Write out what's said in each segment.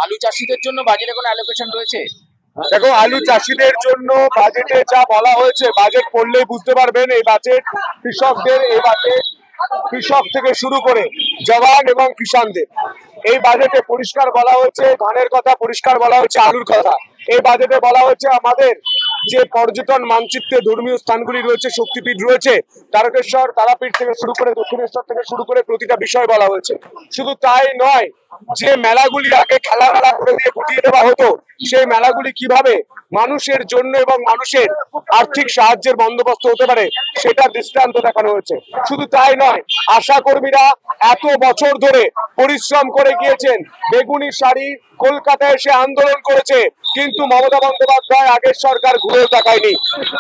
আলু চাষীদের জন্য বাজেটে কোনো অ্যালোকেশন রয়েছে? দেখো, আলু চাষীদের জন্য বাজেটে যা বলা হয়েছে, বাজেট পড়লেই বুঝতে পারবেন এই বাজেট কৃষকদের, এই বাজেট কৃষক থেকে শুরু করে জওয়ান এবং কিষানদের। এই বাজেটে পরিষ্কার বলা হয়েছে ধানের কথা, পরিষ্কার বলা হয়েছে আলুর কথা। এই বাজেটে বলা হয়েছে আমাদের যে পর্যটন মানচিত্রে ধর্মীয় স্থানগুলি রয়েছে, শক্তিপীঠ রয়েছে, তারকেশ্বর, তারাপীঠ থেকে শুরু করে দক্ষিণেশ্বর থেকে শুরু করে প্রতিটা বিষয় বলা হয়েছে। শুধু তাই নয়, যে মেলাগুলি আগে খেলা করে দিয়ে গুটিয়ে দেওয়া হতো, সেই মেলাগুলি কিভাবে মানুষের জন্য এবং মানুষের আর্থিক সাহায্যের বন্দোবস্ত হতে পারে সেটা দৃষ্টান্ত দেখানো হয়েছে। শুধু তাই নয়, আশা কর্মীরা এত বছর ধরে পরিশ্রম করে গিয়েছেন, বেগুনি শাড়ি কলকাতায় এসে আন্দোলন করেছে, কিন্তু মমতা বন্দ্যোপাধ্যায় আগের সরকার ঘুরেও তাকায়নি,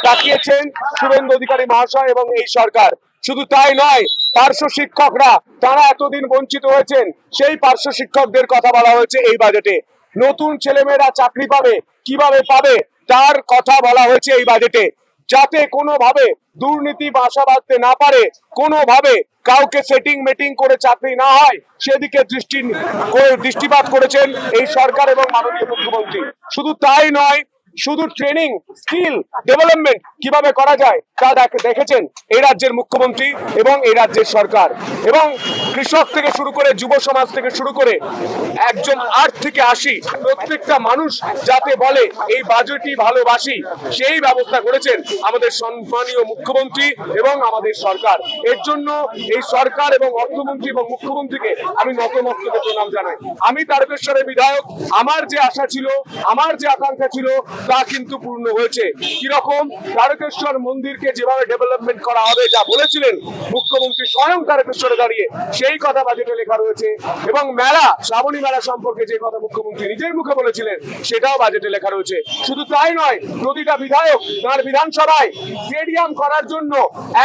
তাকিয়েছেন শুভেন্দু অধিকারী মহাশয় এবং এই সরকার। শুধু তাই নয়, পার্শ্ব শিক্ষকরা তারা এতদিন বঞ্চিত হয়েছেন, সেই পার্শ্ব শিক্ষকদের কথা বলা হয়েছে এই বাজেটে। নতুন ছেলেমেয়েরা চাকরি পাবে, কিভাবে পাবে তার কথা বলা হয়েছে এই বাজেটে, যাতে কোনোভাবে দুর্নীতি বাসা বাঁধতে না পারে, কোনোভাবে কাউকে সেটিং মিটিং করে চাকরি না হয় সেদিকে দৃষ্টিপাত করেছেন এই সরকার এবং মাননীয় মুখ্যমন্ত্রী। শুধু তাই নয়, শুধু ট্রেনিং স্কিল ডেভেলপমেন্ট কিভাবে করা যায় তা দেখেছেন এই রাজ্যের মুখ্যমন্ত্রী এবং এই রাজ্যের সরকার। এবং কৃষক থেকে শুরু করে যুব সমাজ থেকে শুরু করে একজন 8 থেকে 80 প্রত্যেকটা মানুষ যাতে বলে এই বাজেটই ভালোবাসি, সেই ব্যবস্থা করেছেন আমাদের সম্মানীয় মুখ্যমন্ত্রী এবং আমাদের সরকার। এর জন্য এই সরকার এবং অর্থমন্ত্রী এবং মুখ্যমন্ত্রীকে আমি নতমস্তকে প্রণাম জানাই। আমি তারকেশ্বরের বিধায়ক, আমার যে আশা ছিল, আমার যে আকাঙ্ক্ষা ছিল তা কিন্তু পূর্ণ হয়েছে। কিরকম? তারকেশ্বর মন্দিরকে যেভাবে ডেভেলপমেন্ট করা হবে যা বলেছিলেন মুখ্যমন্ত্রী স্বয়ং তারকেশ্বরে দাঁড়িয়ে, সেই কথা বাজেটে লেখা রয়েছে। এবং মেলা, শ্রাবণী মেলা সম্পর্কে যে কথা মুখ্যমন্ত্রী নিজের মুখে বলেছিলেন সেটাও বাজেটে লেখা রয়েছে। শুধু তাই নয়, প্রতিটা বিধায়ক তার বিধানসভায় স্টেডিয়াম করার জন্য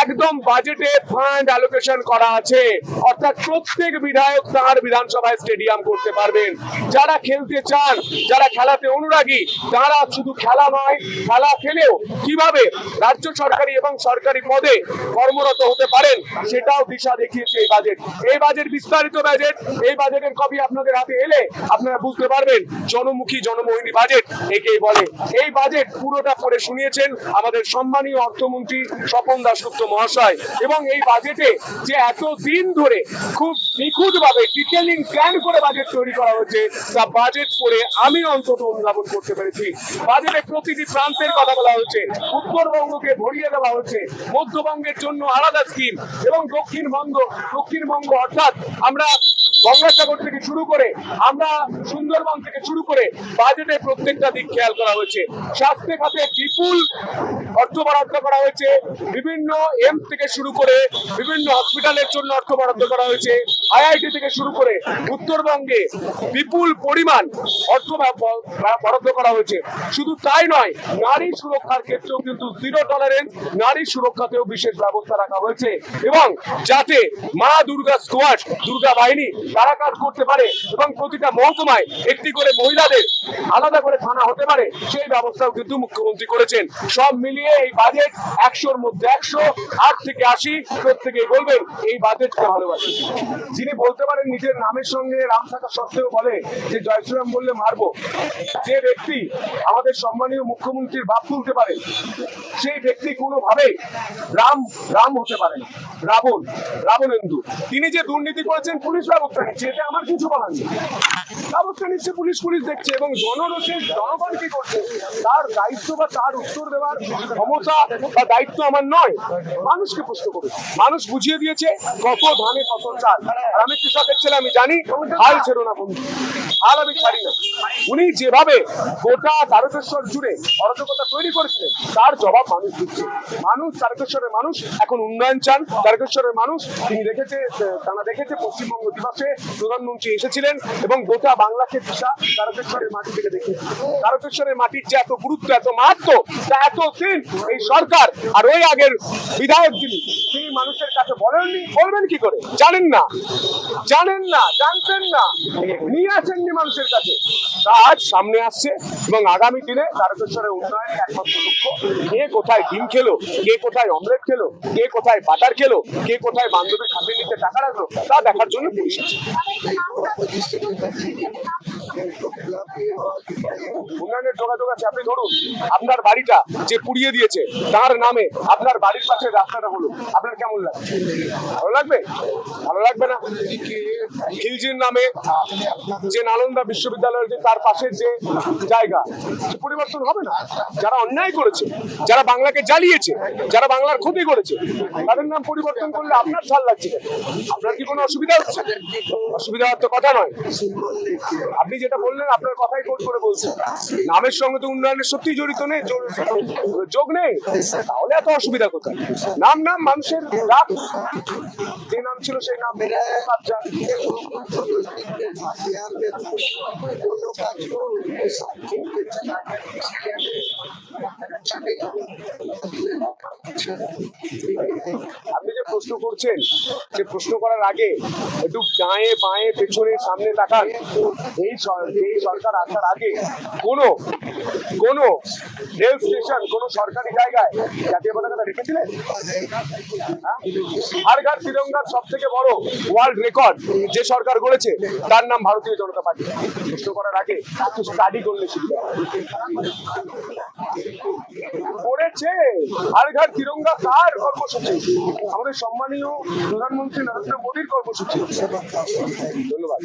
একদম বাজেটে ফান্ড অ্যালোকেশন করা আছে, অর্থাৎ প্রত্যেক বিধায়ক তার বিধানসভায় স্টেডিয়াম করতে পারবেন। যারা খেলতে চান, যারা খেলাতে অনুরাগী, তারা শুধু খেলা নয়, খেলা খেলেও কিভাবে রাজ্য সরকারি এবং সরকারি পদে কর্মরত হতে পারেন সেটাও দিশা দেখিয়েছে এই বাজেট। এই বাজেট বিস্তারিত বাজেট, এই বাজেটের কপি আপনাদের হাতে এলে আপনারা বুঝতে পারবেন জনমুখী জনমোহিনী বাজেট একেই বলে। এই বাজেট পুরোটা পড়ে শুনিয়েছেন আমাদের সম্মানীয় অর্থমন্ত্রী স্বপন দাশগুপ্ত মহাশয়। এবং এই বাজেটে যে এতদিন ধরে খুব নিখুঁত ভাবে ডিটেলিং প্ল্যান করে বাজেট তৈরি করা হয়েছে তা বাজেট পড়ে আমি অন্তত অনুধাবন করতে পেরেছি। বাজেটে প্রতিটি প্রান্তের কথা বলা হয়েছে, উত্তরবঙ্গকে ভরিয়ে দেওয়া হয়েছে, মধ্যবঙ্গের জন্য আলাদা স্কিম এবং দক্ষিণবঙ্গ অর্থাৎ আমরা গঙ্গাসাগর থেকে শুরু করে আমরা সুন্দরবন থেকে শুরু করে বাজেটে প্রত্যেকটা দিক খেয়াল করা হয়েছে। স্বাস্থ্য খাতে বিপুল অর্থ বরাদ্দ করা হয়েছে, বিভিন্ন এমস থেকে শুরু করে বিভিন্ন হসপিটালের জন্য অর্থ বরাদ্দ করা হয়েছে, আইআইটি থেকে শুরু করে উত্তরবঙ্গে বিপুল পরিমাণ অর্থ বরাদ্দ করা হয়েছে। শুধু তাই নয়, নারী সুরক্ষার ক্ষেত্রেও কিন্তু জিরো টলারেন্স, নারী সুরক্ষাতেও বিশেষ ব্যবস্থা রাখা হয়েছে। এবং যাতে মা দুর্গা স্কোয়াড, দুর্গা বাহিনী তারা কাজ করতে পারে এবং প্রতিটা মহকুমায় একটি করে মহিলাদের আলাদা করে থানা হতে পারে, সেই ব্যবস্থাও কিন্তু মুখ্যমন্ত্রী করেছেন। সব মিলিয়ে এই বাজেট 100-র মধ্যে 100, 8 থেকে 80 প্রত্যেকেই বলবেন এই বাজেটকে ভালোবাসে। যিনি বলতে পারেন নিজের নামের সঙ্গে রাম থাকা সত্ত্বেও বলে যে জয় শ্রীরাম বললে মারবো, যে ব্যক্তি আমাদের সম্মানীয় মুখ্যমন্ত্রীর ভাব তুলতে পারে, সেই ব্যক্তি কোনোভাবেই রাম হতে পারে না, রাবণেন্দু। তিনি যে দুর্নীতি করেছেন পুলিশ ব্যবস্থা নিচ্ছে, এতে আমার কিছু বলার নেই। ব্যবস্থা নিচ্ছে পুলিশ দেখছে। এবং জনরোষের জনগণ কি করছে তার দায়িত্ব বা তার উত্তর দেওয়ার ক্ষমতা বা দায়িত্ব আমার নয়, মানুষকে প্রশ্ন করবে। মানুষ বুঝিয়ে দিয়েছে কত ধানে কত চাল। আর আমি কৃষকের ছেলে, আমি জানি হাল ছেড়ো না বন্ধু, হাল আমি ছাড়ি না। উনি যেভাবে গোটা তারকেশ্বর জুড়ে অরাজকতা তৈরি করেছিলেন তার জবাব মানুষ দিচ্ছে। মানুষ, তারকেশ্বরের মানুষ এখন উন্নয়ন চান। তারকেশ্বরের মানুষ তারা দেখেছে পশ্চিমবঙ্গ দিবসে প্রধানমন্ত্রী এসেছিলেন এবং গোটা বাংলাকে দিশা তারকেশ্বরের মাটি থেকে দেখিয়েছে। তারকেশ্বরের মাটির যে এত গুরুত্ব, এত মাহাত্ম, তা এতদিন এই সরকার আর ওই আগের বিধায়ক তিনি মানুষের কাছে বলেননি। বলবেন কি করে? জানেন না, জানতেন না, নিয়ে আসেননি মানুষের কাছে। তা আজ সামনে আসছে এবং আগামী দিনে তারকেশ্বরের উন্নয়নের একমাত্র লক্ষ্য, কে কোথায় ডিম খেলো, কে কোথায় অমলেট খেলো, কে কোথায় বাটার খেলো, কে কোথায় বান্ধবীর খাতে নিতে টাকা রাখলো তা দেখার জন্য পুলিশ আছে। উন্নয়নের যোগাযোগ আছে। আপনি ধরুন আপনার বাড়িটা যে পুড়িয়ে দিয়েছে তার নামে আপনার বাড়ির পাশে রাস্তাটা হলো, আপনার কেমন লাগবে? ভালো লাগবে? ভালো লাগবে না। খিলজির নামে যে নালন্দা বিশ্ববিদ্যালয়ের যে তার পাশের যে জায়গা, সে পরিবর্তন হবে না। যারা অন্যায় করেছে, যারা বাংলাকে জ্বালিয়েছে, যারা বাংলার ক্ষতি করেছে, তাদের নাম পরিবর্তন করলে আপনার ঝাল লাগছে কেন? আপনার কি কোনো অসুবিধা হচ্ছে? অসুবিধা হওয়ার তো কথা নয়। আপনি যেটা বললেন আপনার কথাই কোট করে বলছেন, নামের সঙ্গে তো উন্নয়নের সত্যি জড়িত নেই, যোগ নেই, তাহলে এত অসুবিধা কোথায়? নাম নাম মানুষের রাগ, যে নাম ছিল সেই নাম আপনি যে প্রশ্ন করছেন, যে প্রশ্ন করার আগে একটু ডায়ে বাঁয়ে পেছনে সামনে তাকান। এই সরকার আসার আগে কোন রেল স্টেশন, কোন সরকারি জায়গায় জাতীয় পতাকাটা রেখেছিলেন? হর ঘর তিরঙ্গার সব থেকে বড় ওয়ার্ল্ড রেকর্ড যে সরকার গড়েছে তার নাম ভারতীয় জনতা পার্টি। প্রশ্ন করার আগে একটু স্টাডি করলে সুবিধা করেছে। হর ঘর তিরঙ্গা কার কর্মসূচি? আমাদের সম্মানীয় প্রধানমন্ত্রী নরেন্দ্র মোদীর কর্মসূচি। ধন্যবাদ।